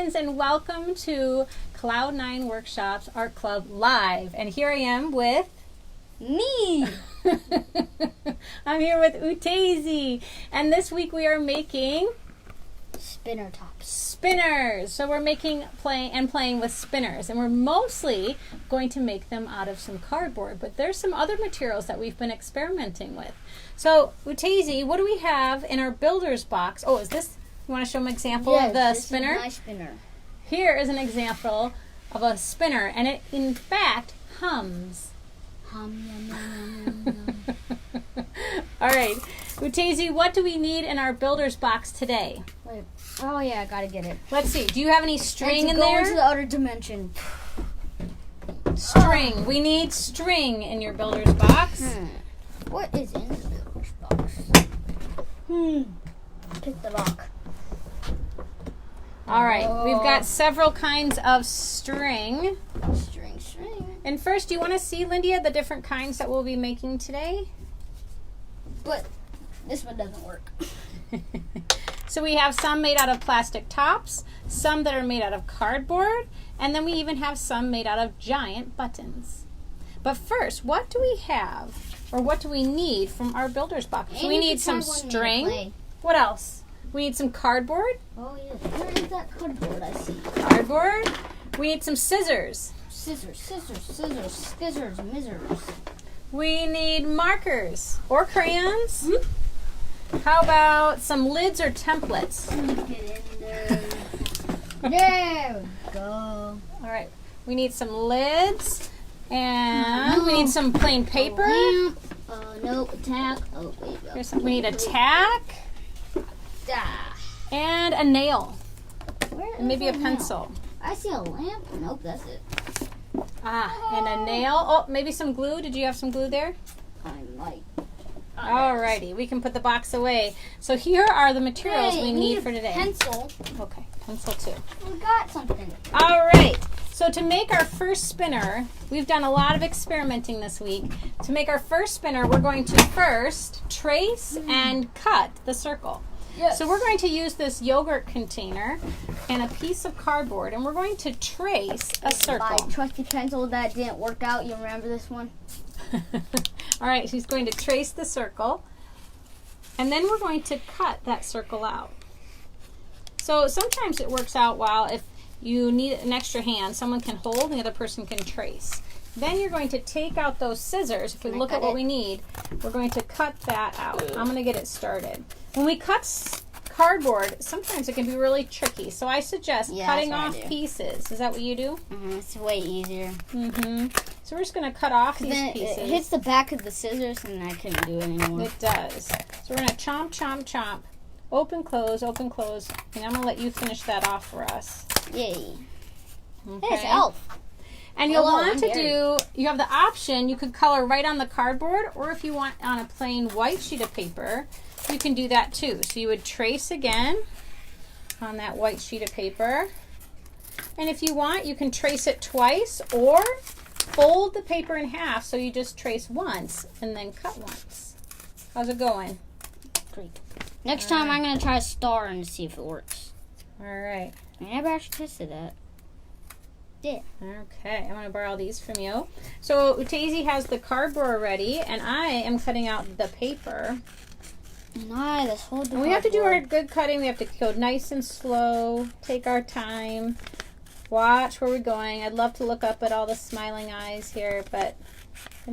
friends, and welcome to Cloud9 Workshops Art Club Live. And here I am with me. I'm here with Utezi, and this week we are making spinner tops. Spinners. So we're playing with spinners, and we're mostly going to make them out of some cardboard, but there's some other materials that we've been experimenting with. So Utezi, what do we have in our builder's box? Oh, is this, you want to show them an example of the spinner? Is my spinner. Here is an example of a spinner, and it in fact hums. Hum, yum, yum, yum, yum. All right, Utezi, what do we need in our builder's box today? Wait. Oh yeah, I gotta get it. Let's see. Do you have any string in go there? into the other dimension. String. We need string in your builder's box. What is in the builder's box? Pick the rock. All right, we've got several kinds of string. String. And first, do you want to see, Lindia, the different kinds that we'll be making today? But this one doesn't work. So we have some made out of plastic tops, some that are made out of cardboard, and then we even have some made out of giant buttons. But first, what do we have, or what do we need from our builder's box? So we need some string. What else? We need some cardboard. Oh yeah, where is that cardboard I see? Cardboard. We need some scissors. Scissors, misers. We need markers or crayons. How about some lids or templates? Get in there. There we go. All right. We need some lids, and we need some plain paper. Nope, tack. Oh, wait. We need a tack and a nail, and maybe a pencil. I see a lamp. Nope, that's it. And a nail. Oh, maybe some glue. Did you have some glue there? I might. Alrighty, we can put the box away. So here are the materials we need for today. Pencil. Okay, pencil too. We got something. Alright, so to make our first spinner, we've done a lot of experimenting this week. To make our first spinner, we're going to first trace and cut the circle. Yes. So we're going to use this yogurt container and a piece of cardboard, and we're going to trace a circle. My trusty pencil that didn't work out. You remember this one? All right, she's going to trace the circle, and then we're going to cut that circle out. So sometimes it works out well if you need an extra hand. Someone can hold and the other person can trace. Then you're going to take out those scissors. If we look at what we need, we're going to cut that out. I'm going to get it started. When we cut cardboard, sometimes it can be really tricky. So I suggest cutting off pieces. Is that what you do? It's way easier. So we're just going to cut off these pieces. It hits the back of the scissors and I couldn't do it anymore. It does. So we're going to chomp, chomp, chomp. Open, close, open, close. And I'm going to let you finish that off for us. Yay. Okay. Hey, it's Elf. And you'll want to do, you have the option, you could color right on the cardboard, or if you want on a plain white sheet of paper, you can do that too. So you would trace again on that white sheet of paper. And if you want, you can trace it twice, or fold the paper in half so you just trace once and then cut once. How's it going? Great. Next time I'm going to try a star and see if it works. All right. I never actually tested that. Yeah. Okay, I'm going to borrow these from you. So Utezi has the cardboard ready, and I am cutting out the paper. And this whole And we have to do our good cutting. We have to go nice and slow, take our time, watch where we're going. I'd love to look up at all the smiling eyes here, but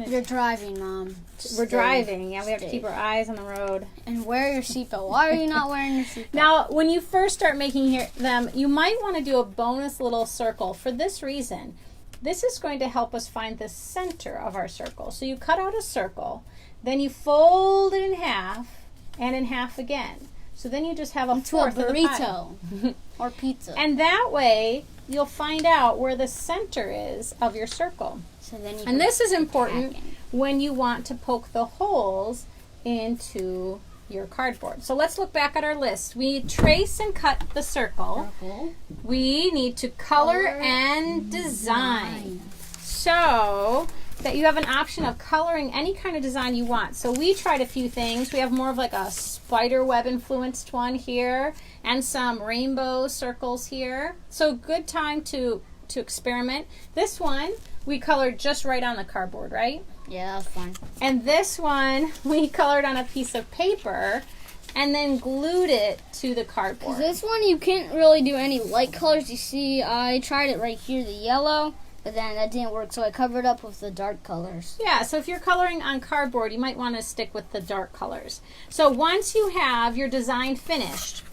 you're driving, Mom. We're driving. Yeah, we have to keep our eyes on the road. And wear your seatbelt. Why are you not wearing your seatbelt? Now, when you first start making them, you might want to do a bonus little circle for this reason. This is going to help us find the center of our circle. So you cut out a circle, then you fold it in half, and in half again. So then you just have a fourth of the burrito or pizza. And that way, you'll find out where the center is of your circle. So then and this is important when you want to poke the holes into your cardboard. So let's look back at our list. We trace and cut the circle. We need to color and design. So that you have an option of coloring any kind of design you want. So we tried a few things. We have more of like a spider web influenced one here and some rainbow circles here. So good time to experiment. This one we colored just right on the cardboard, right? Yeah, that was fun. And this one we colored on a piece of paper and then glued it to the cardboard. This one you can't really do any light colors. You see, I tried it right here, the yellow, but then that didn't work, so I covered up with the dark colors. Yeah, so if you're coloring on cardboard, you might want to stick with the dark colors. So once you have your design finished,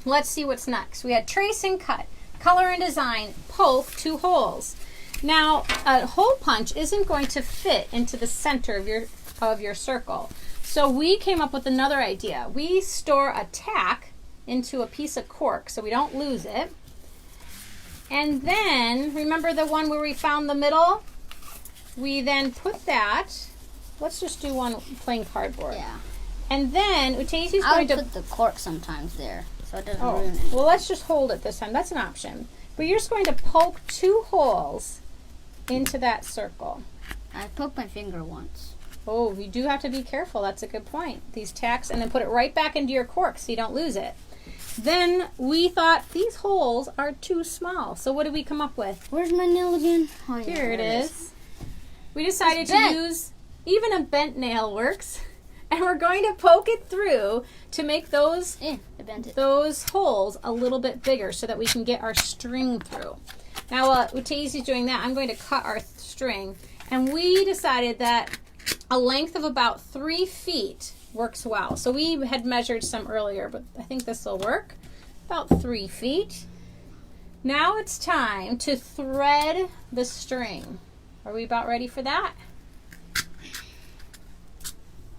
let's see what's next. We had trace and cut, color and design, poke 2 holes. Now, a hole punch isn't going to fit into the center of your circle. So we came up with another idea. We store a tack into a piece of cork so we don't lose it. And then, remember the one where we found the middle? We then put that, let's just do one plain cardboard. Yeah. And then Utesi's I going would to... put the cork sometimes there, so it doesn't Oh, ruin it. well, let's just hold it this time. That's an option. But you're just going to poke 2 holes into that circle. I poked my finger once. Oh, you do have to be careful. That's a good point. These tacks, and then put it right back into your cork so you don't lose it. Then we thought these holes are too small. So what did we come up with? Where's my nail again? Oh, yeah, Here it there is. We decided It's to bent. use, even a bent nail works. And we're going to poke it through to make those I bent it. holes a little bit bigger so that we can get our string through. Now while Utesi's doing that, I'm going to cut our string. And we decided that a length of about 3 feet works well. So we had measured some earlier, but I think this will work. About 3 feet. Now it's time to thread the string. Are we about ready for that?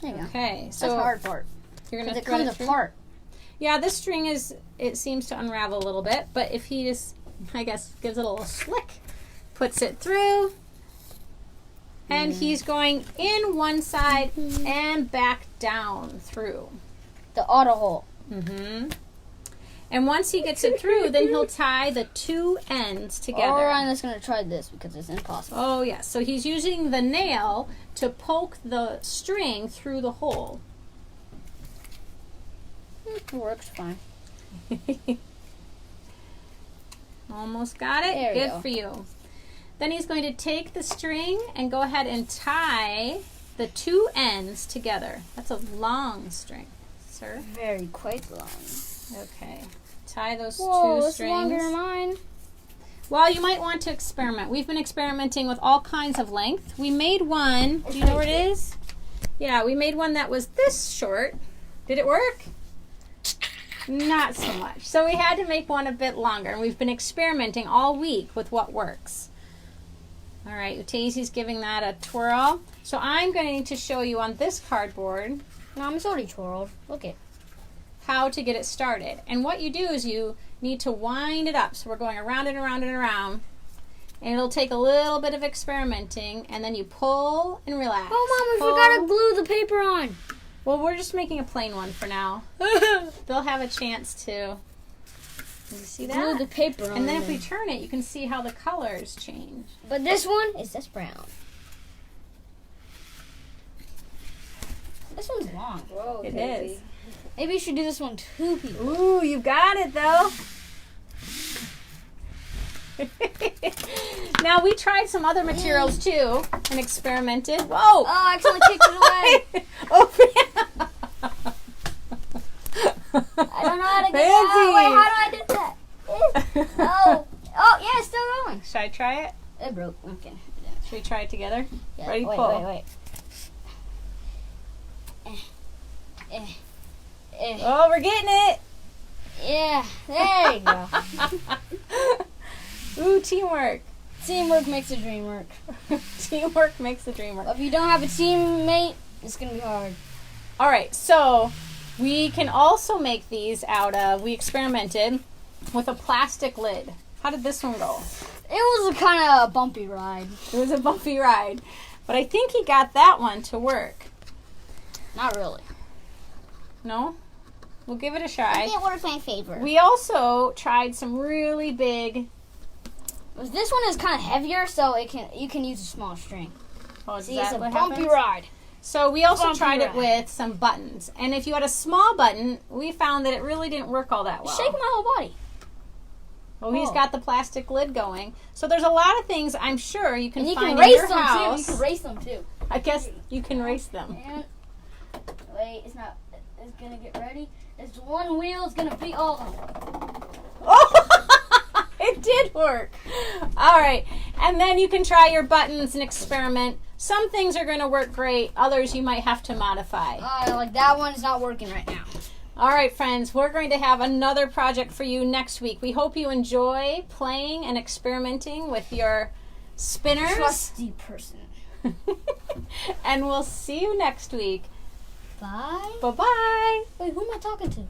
There you go. Okay, so That's the hard part. you're going Because to it thread comes it through? apart. Yeah, this string it seems to unravel a little bit, but if he just, I guess, gives it a little slick, puts it through, and he's going in one side and back down through. The auto hole. Mm-hmm. And once he gets it through, then he'll tie the 2 ends together. Or I'm just going to try this because it's impossible. Oh, yes. So he's using the nail to poke the string through the hole. It works fine. Almost got it. There we Good go. for you. Then he's going to take the string and go ahead and tie the 2 ends together. That's a long string, sir. Very quite long. Okay. Tie those Whoa, 2 it's longer than strings. mine. Well, you might want to experiment. We've been experimenting with all kinds of length. We made one. Do you know what it is? Yeah, we made one that was this short. Did it work? Not so much. So we had to make one a bit longer, and we've been experimenting all week with what works. All right, Utesi's giving that a twirl. So I'm going to show you on this cardboard No, it's already twirled. Look it. how to get it started. And what you do is you need to wind it up. So we're going around and around and around. And it'll take a little bit of experimenting, and then you pull and relax. Oh, Mom, we Pull. forgot to glue the paper on. Well, we're just making a plain one for now. They'll have a chance to. You see that? Glue the paper on. And then if we turn it, you can see how the colors change. But this one is this brown. This one's long. Whoa, It is. Maybe you should do this one 2 people. Ooh, you got it though. Now we tried some other materials too and experimented. Whoa! Oh, I accidentally kicked it away. Oh, I don't know how to get it Fancy. out. Wait, how do I do that? Oh, yeah, it's still going. Should I try it? It broke. Okay. Should we try it together? Yeah. Ready, wait, pull. Wait. Oh, we're getting it! Yeah, there you go. Ooh, teamwork. Teamwork makes the dream work. Teamwork makes the dream work. If you don't have a teammate, it's going to be hard. All right, so we can also make these out of, we experimented with a plastic lid. How did this one go? It was a kind of bumpy ride. It was a bumpy ride, but I think he got that one to work. Not really. No? We'll give it a try. It worked my favor. We also tried some really big, This one is kind of heavier, so you can use a small string. Oh, is See, that it's a what bumpy happens? ride. So we also Bumpy tried it ride. with some buttons. And if you had a small button, we found that it really didn't work all that well. Shake my whole body. Well, he's Oh. got the plastic lid going. So there's a lot of things I'm sure you can And you find can in your race them house. too. You can race them too. I guess you can race them. And wait, it's not. It's gonna get ready. It's one wheel. It's gonna be all. Oh, it did work. All right. And then you can try your buttons and experiment. Some things are going to work great. Others you might have to modify. Like that one is not working right now. All right, friends. We're going to have another project for you next week. We hope you enjoy playing and experimenting with your spinners. Trusty person. And we'll see you next week. Bye. Bye-bye. Wait, who am I talking to?